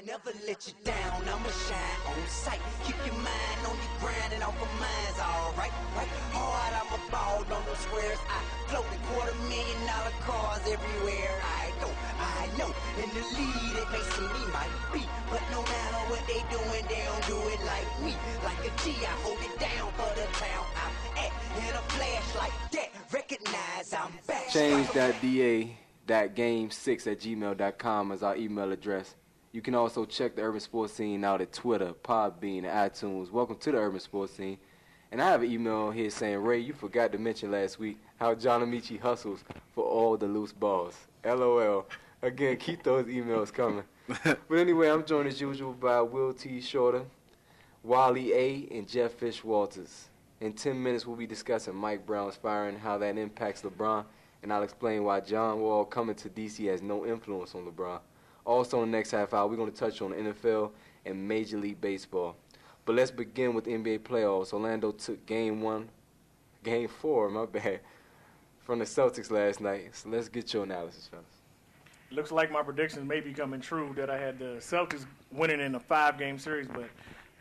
I never let you down, I'ma shine on sight. Keep your mind on your grind and off of mine's alright, right? Hard, I'ma ball on those squares. I float the $250,000 cars everywhere I go. I know, in the lead it may seem me might be, but no matter what they doing, they don't do it like me. Like a G, I hold it down for the town I'm at. In a flash like that, recognize I'm back. Change.da.game6@gmail.com is our email address. You can also check the Urban Sports Scene out at Twitter, Podbean, and iTunes. Welcome to the Urban Sports Scene. And I have an email here saying, Ray, you forgot to mention last week how John Amici hustles for all the loose balls. LOL. Again, keep those emails coming. But anyway, I'm joined as usual by Will T. Shorter, Wally A., and Jeff Fish Walters. In 10 minutes, we'll be discussing Mike Brown's firing, how that impacts LeBron, and I'll explain why John Wall coming to D.C. has no influence on LeBron. Also, in the next half hour, we're going to touch on the NFL and Major League Baseball. But let's begin with the NBA playoffs. Orlando took Game 4, my bad, from the Celtics last night. So let's get your analysis, fellas. Looks like my predictions may be coming true that I had the Celtics winning in a 5-game series. But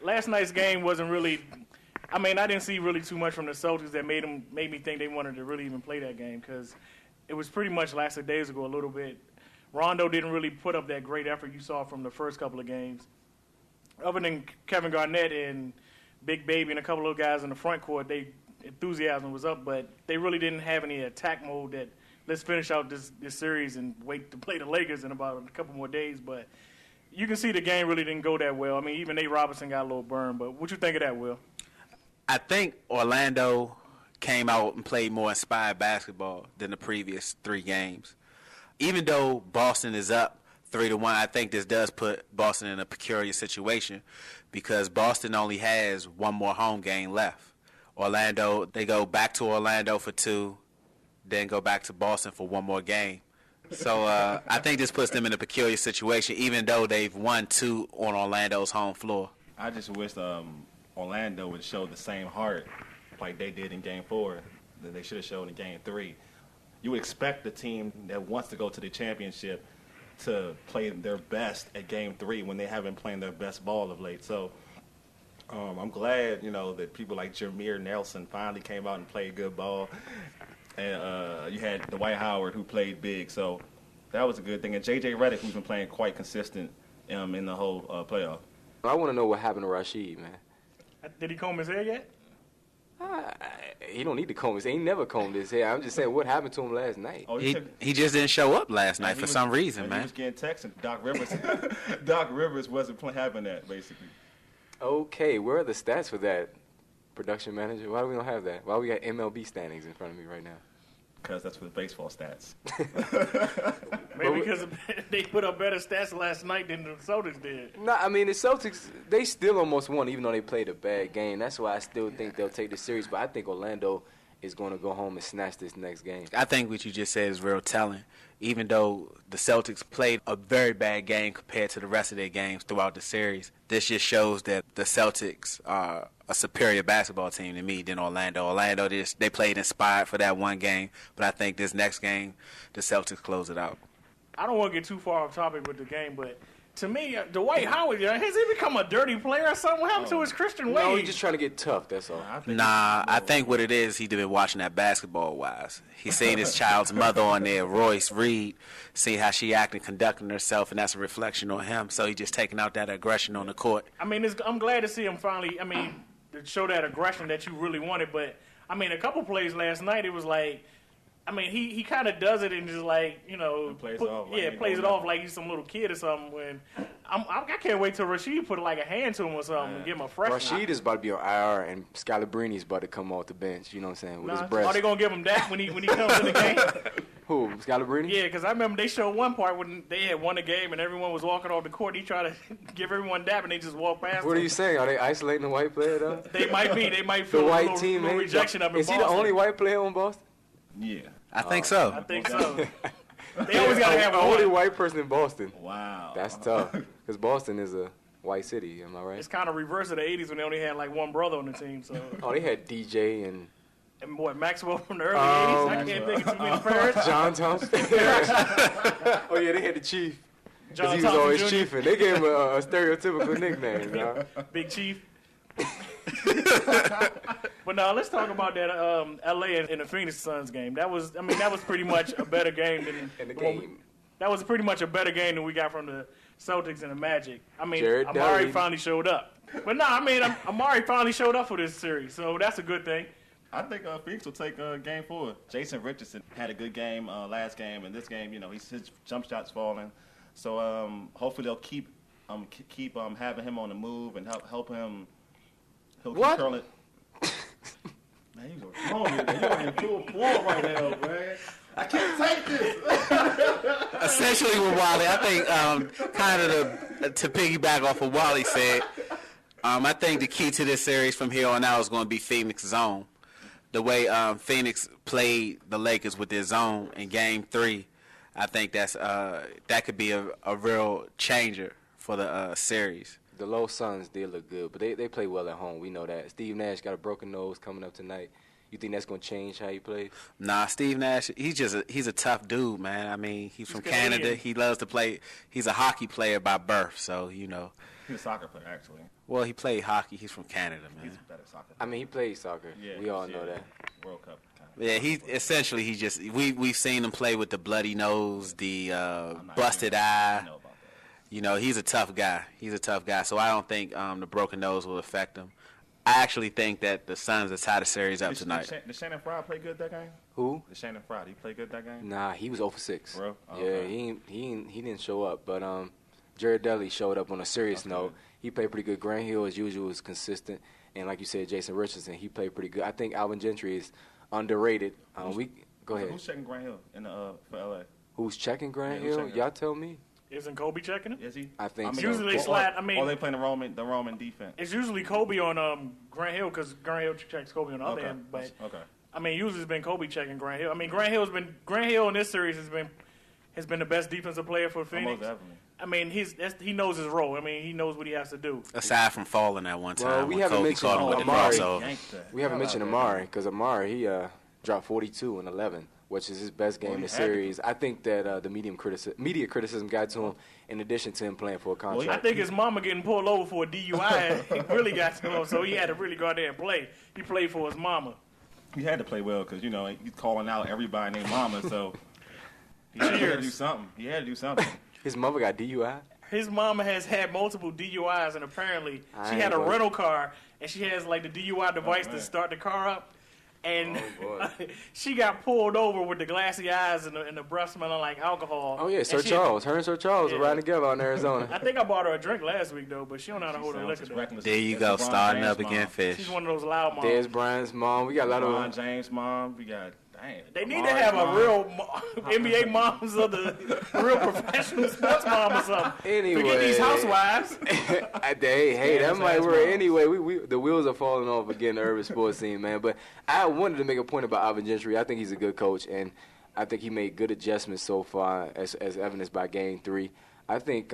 last night's game wasn't really – I mean, I didn't see really too much from the Celtics that made me think they wanted to really even play that game because it was pretty much lackadaisical a little bit. Rondo didn't really put up that great effort you saw from the first couple of games. Other than Kevin Garnett and Big Baby and a couple of guys in the front court, enthusiasm was up, but they really didn't have any attack mode that let's finish out this series and wait to play the Lakers in about a couple more days. But you can see the game really didn't go that well. I mean, even Nate Robinson got a little burned. But what you think of that, Will? I think Orlando came out and played more inspired basketball than the previous 3 games. Even though Boston is up 3-1, I think this does put Boston in a peculiar situation because Boston only has one more home game left. Orlando, they go back to Orlando for 2, then go back to Boston for one more game. So I think this puts them in a peculiar situation, even though they've won 2 on Orlando's home floor. I just wish Orlando would show the same heart like they did in Game 4 that they should have shown in Game 3. You would expect the team that wants to go to the championship to play their best at Game 3 when they haven't played their best ball of late. So I'm glad, that people like Jameer Nelson finally came out and played good ball. And you had Dwight Howard who played big. So that was a good thing. And J.J. Redick, who's been playing quite consistent in the whole playoff. I want to know what happened to Rasheed, man. Did he comb his hair yet? He don't need to comb his hair. He never combed his hair. I'm just saying what happened to him last night. Oh, he just didn't show up last night for some reason, man. He was getting texts and Doc Rivers wasn't having that, basically. Okay, where are the stats for that, production manager? Why do we don't have that? Why we got MLB standings in front of me right now? Because that's for the baseball stats. Maybe because they put up better stats last night than the Celtics did. No, I mean, the Celtics, they still almost won, even though they played a bad game. That's why I still think they'll take the series. But I think Orlando is going to go home and snatch this next game. I think what you just said is real telling. Even though the Celtics played a very bad game compared to the rest of their games throughout the series, this just shows that the Celtics are a superior basketball team to me than Orlando. Orlando, they played inspired for that one game, but I think this next game, the Celtics close it out. I don't want to get too far off topic with the game, but to me, Dwight Howard, has he become a dirty player or something? What happened to his Christian ways? No, he's just trying to get tough, that's all. I think what it is, he's been watching that basketball-wise. He's seen his child's mother on there, Royce Reed, see how she acting, conducting herself, and that's a reflection on him. So he's just taking out that aggression on the court. I mean, I'm glad to see him finally, to show that aggression that you really wanted. But, a couple plays last night, it was like, he kind of does it and just like, plays it off like he's some little kid or something. When I can't wait till Rasheed put like a hand to him or something and give him a fresh. Rasheed is about to be on IR and Scalabrini's about to come off the bench. You know what I'm saying? With his breast. Are they gonna give him that when he comes in the game? Who, Scalabrini? Yeah, because I remember they showed one part when they had won the game and everyone was walking off the court. He tried to give everyone dap and they just walked past. What are you saying? Are they isolating the white player though? They might be. They might feel the white little, team little rejection up in Is Boston. He the only white player on Boston? Yeah. I think so. I think so. They always got to have the only white person in Boston. Wow. That's tough. Because Boston is a white city, am I right? It's kind of reverse of the 80s when they only had like one brother on the team. So. Oh, they had DJ and what, Maxwell from the early 80s? I can't think of too many players. John Thompson. Oh, yeah, they had the Chief. Because he was Thompson always Jr.? chiefing. They gave him a stereotypical nickname, dog. Big Chief. But now let's talk about that L.A. and the Phoenix Suns game. That was pretty much a better game than In the game. That was pretty much a better game than we got from the Celtics and the Magic. I mean, Jared Amari Dudley. finally showed up. But no, I mean, Amari finally showed up for this series, so that's a good thing. I think Phoenix will take game 4. Jason Richardson had a good game last game, and this game, his jump shot's falling. So hopefully they'll keep having him on the move and help him. He'll keep What? curling. Man, you are in full form right now, man. I can't take this. Essentially with Wally, I think kind of to piggyback off what Wally said, I think the key to this series from here on out is going to be Phoenix zone. The way Phoenix played the Lakers with their zone in Game 3, I think that could be a real changer for the series. The low Suns did look good, but they play well at home. We know that. Steve Nash got a broken nose coming up tonight. You think that's going to change how he plays? Nah, Steve Nash, he's a tough dude, man. I mean, he's from Canadian. Canada. He loves to play. He's a hockey player by birth, so, He's a soccer player, actually. Well, he played hockey. He's from Canada, man. He's a better soccer player. I mean, he plays soccer. Yeah, We all know that. World Cup kind of. Yeah, we've seen him play with the bloody nose, the I'm not busted even- eye. I know about that. He's a tough guy. So I don't think the broken nose will affect him. I actually think that the Suns will tie the series up tonight. Did Shannon Fry play good that game? Who? Did Shannon Fry, did he play good that game? Nah, he was 0 for 6. Bro? Oh, Yeah, okay. he didn't show up. But Jared Dudley showed up on a serious Okay. note. He played pretty good. Grant Hill, as usual, was consistent. And like you said, Jason Richardson, he played pretty good. I think Alvin Gentry is underrated. Go ahead. Who's checking Grant Hill for LA? Who's checking Grant Yeah, who's Hill? checking? Y'all tell me. Isn't Kobe checking him? Is he? I think so. Usually they slide. I mean, or they playing the Roman defense. it's usually Kobe on Grant Hill because Grant Hill checks Kobe on the other Okay. end. But Okay. I mean, usually it's been Kobe checking Grant Hill. I mean, Grant Hill in this series has been the best defensive player for Phoenix. Almost definitely. I mean, he knows his role. I mean, he knows what he has to do. Aside from falling at one time, Well, we when haven't Kobe mentioned caught him with the Amari. crossover. Yanked that. We haven't How mentioned about that? Amari because Amari, he dropped 42 and 11, which is his best game Well, in he the had to. series. I think that the media criticism got to him in addition to him playing for a contract. I think his mama getting pulled over for a DUI it really got to him, so he had to really go out there and play. He played for his mama. He had to play well because he's calling out everybody named Mama, so he had to do something. He had to do something. His mother got DUI. His mama has had multiple DUIs, and apparently I she ain't had a gonna- rental car, and she has like the DUI device to man. start the car up. And Oh, boy. she got pulled over with the glassy eyes and the breath smelling like alcohol. Oh yeah, And Sir she- Charles. Her and Sir Charles Yeah. were riding together out in I Arizona. think I bought her a drink last week though, but she don't know how to hold her Sounds liquor. as though. reckless There you as go, LeBron starting James' up again, mom. fish. She's one of those loud moms. Dez Bryant's mom. We got a lot of LeBron James' mom. We got They need to Amari's have mom. a real NBA moms of the real professional sports mom or something. Anyway. Forget these housewives. Hey, Yeah, that that's might nice, work Miles. anyway. We the wheels are falling off again in the urban sports scene, man. But I wanted to make a point about Alvin Gentry. I think he's a good coach, and I think he made good adjustments so far, as evidenced by Game 3. I think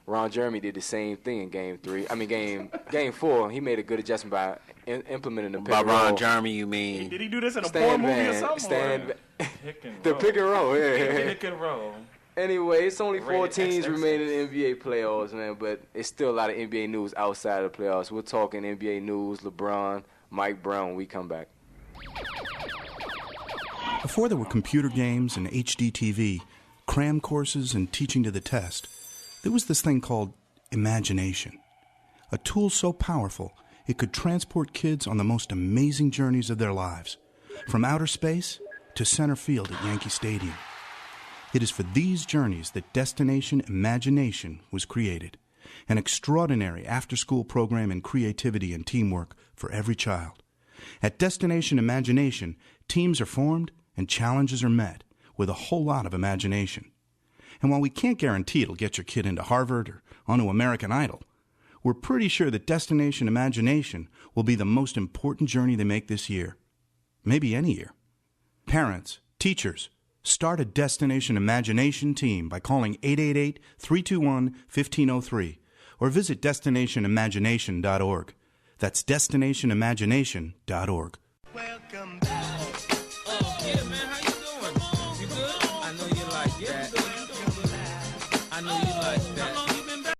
Ron Jeremy did the same thing in Game 3. I mean, Game 4. He made a good adjustment by implementing the pick By and Ron roll. Jeremy, you mean? Did he do this in a porn Stand movie or van, something? stand or? Pick and the roll. pick and roll. Yeah. Pick and roll. Anyway, it's only 4 Rated teams XXX. remaining in the NBA playoffs, man, but it's still a lot of NBA news outside of the playoffs. We're talking NBA news, LeBron, Mike Brown when we come back. Before there were computer games and HD TV, cram courses and teaching to the test, there was this thing called imagination. A tool so powerful it could transport kids on the most amazing journeys of their lives, from outer space to center field at Yankee Stadium. It is for these journeys that Destination Imagination was created, an extraordinary after-school program in creativity and teamwork for every child. At Destination Imagination, teams are formed and challenges are met with a whole lot of imagination. And while we can't guarantee it'll get your kid into Harvard or onto American Idol, we're pretty sure that Destination Imagination will be the most important journey they make this year. Maybe any year. Parents, teachers, start a Destination Imagination team by calling 888-321-1503 or visit DestinationImagination.org. That's DestinationImagination.org. Welcome back.